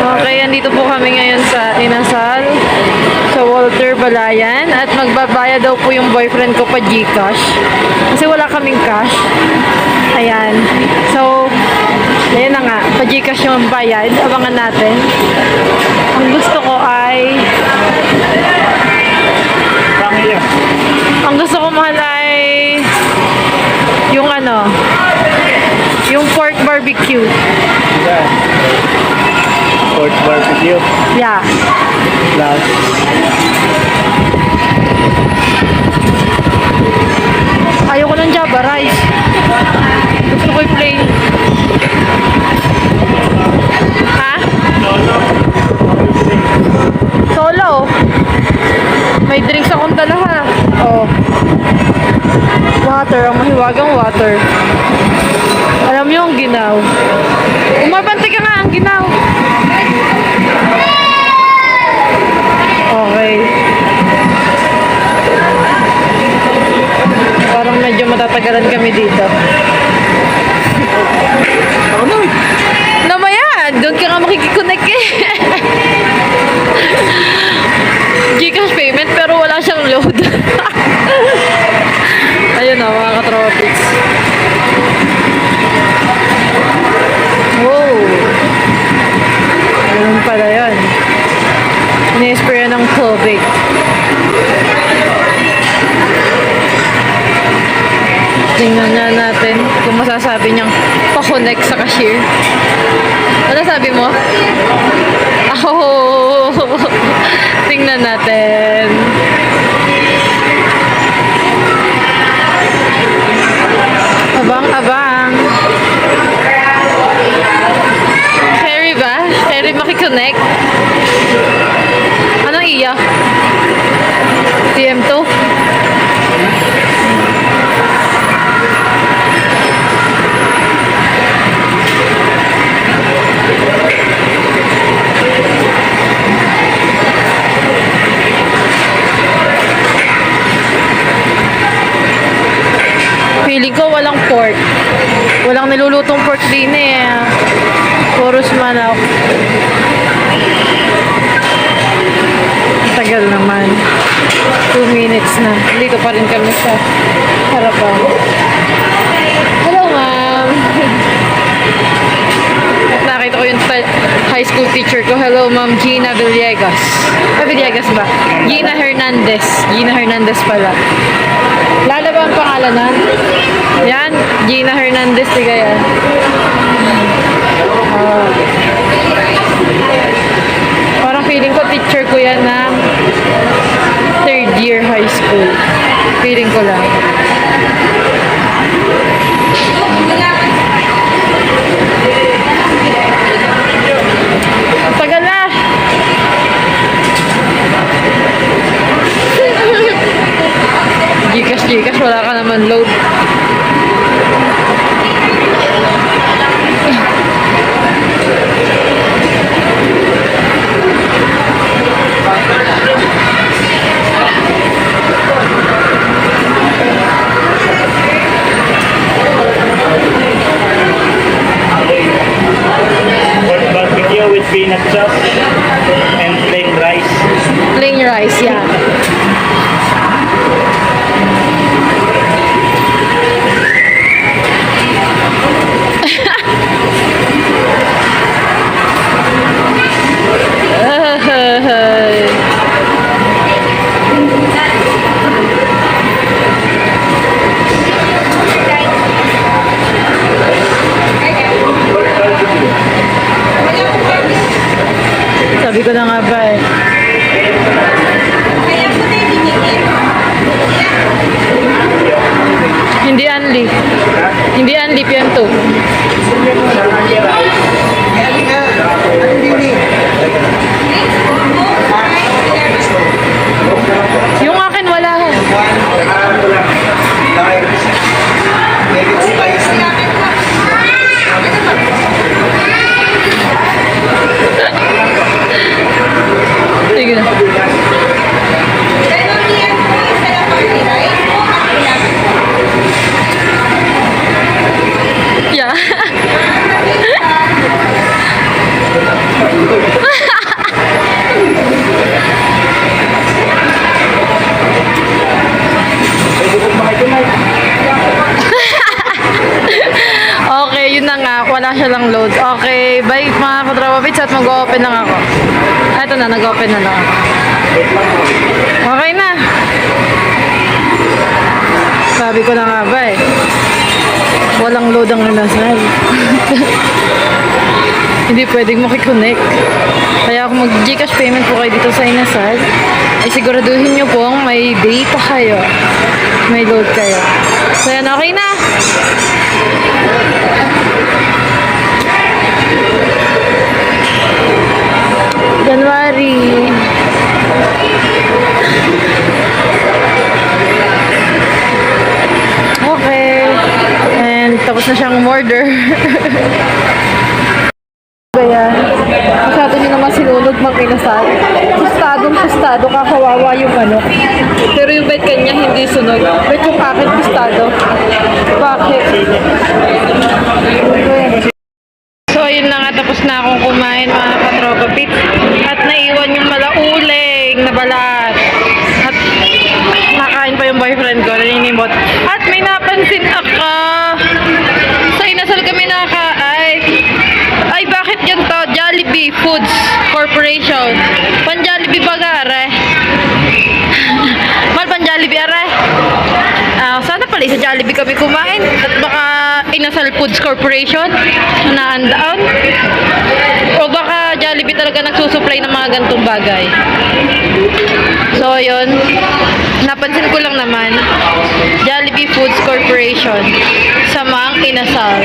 Okay, andito po kami ngayon sa Inasal, sa Walter Balayan, at magbabayad daw po yung boyfriend ko pa GCash. Kasi wala kaming cash. Ayan. So, ayan na nga, pa GCash yung bayad. Abangan natin. Ang gusto ko ay... Ang gusto ko mahal ay... yung ano... yung pork barbecue. Pork barbecue. Yeah. Plus. Ayoko ng Java rice. Gusto ko yung plain. Ha? Solo. May drinks akong dala ha. Oh. Water. Ang mahiwagang water. Alam mo yung ginaw. Umabante ka nga ang ginaw. Okay. Parang medyo matatagalan kami dito. Ako na eh. Namaya, doon ka nga makikiconnect eh. GCash payment pero wala siyang load. Ayun na, mga katropics. Wow. Ganun pala yun. Ini-spray ng tubig. Tingnan na natin kung masasabi niyang pa-connect sa cashier. Ano sabi mo? Oh, tingnan natin. Abang-abang. Ferry ba? Ferry makikonnect? Anong iya? TM2? Feeling ko walang pork. Walang nilulutong pork din eh. Puros manok. Tagal naman. 2 minutes na. Dito pa rin kami sa harapan. Hello, ma'am. At nakita ko yung high school teacher ko. Hello, ma'am Gina Villegas. Villegas ba? Gina Hernandez. Gina Hernandez pala. Lala ba ang pangalan na? Yan, Gina Hernandez, tiga yan. Parang feeling ko teacher ko yan na 3rd year high school. Feeling ko lang. Tagal na! GCash, wala ka naman load. Pork barbecue with peanut sauce and plain rice. Plain rice, yeah. Sabi ko na nga ba eh. Hindi unli. Hindi unli, PM2. Yung akin wala ho. Sige na. Yeah. wala siya lang load. Okay, bye mga katropa pits at mag-open lang ako. Ito na, nag-open na lang ako. Okay na. Sabi ko na nga ba eh. Walang load ang inasal. Hindi pwedeng makikonnect. Kaya kung mag-Gcash payment po kayo dito sa Inasal, ay siguraduhin nyo pong may data kayo. May load kayo. So yan, okay na. January. Okay. And tapos na siyang order. Kaya, masyado nyo naman sinunod mang inasal. Pustado, kakawawa yung manok. Pero yung bet kanya hindi sunog. Bet yung akin pustado. Bakit? So, ayun na nga. Tapos na akong kumain mga katropa pits. At naiwan yung malauling na balat. At nakain pa yung boyfriend ko. Naninimot. At may napansin ako. Sa inasal kami ay bakit yan to? Jollibee Foods Corporation. Pan Jollibee bagare. Mal pan Jollibee are. Sana pala sa Jollibee kami kumain. At baka Inasal Foods Corporation na andaan. O baka Jollibee talaga nagsusupply ng mga gantong bagay. So, yun. Napansin ko lang naman. Jollibee Foods Corporation sa Mang Inasal.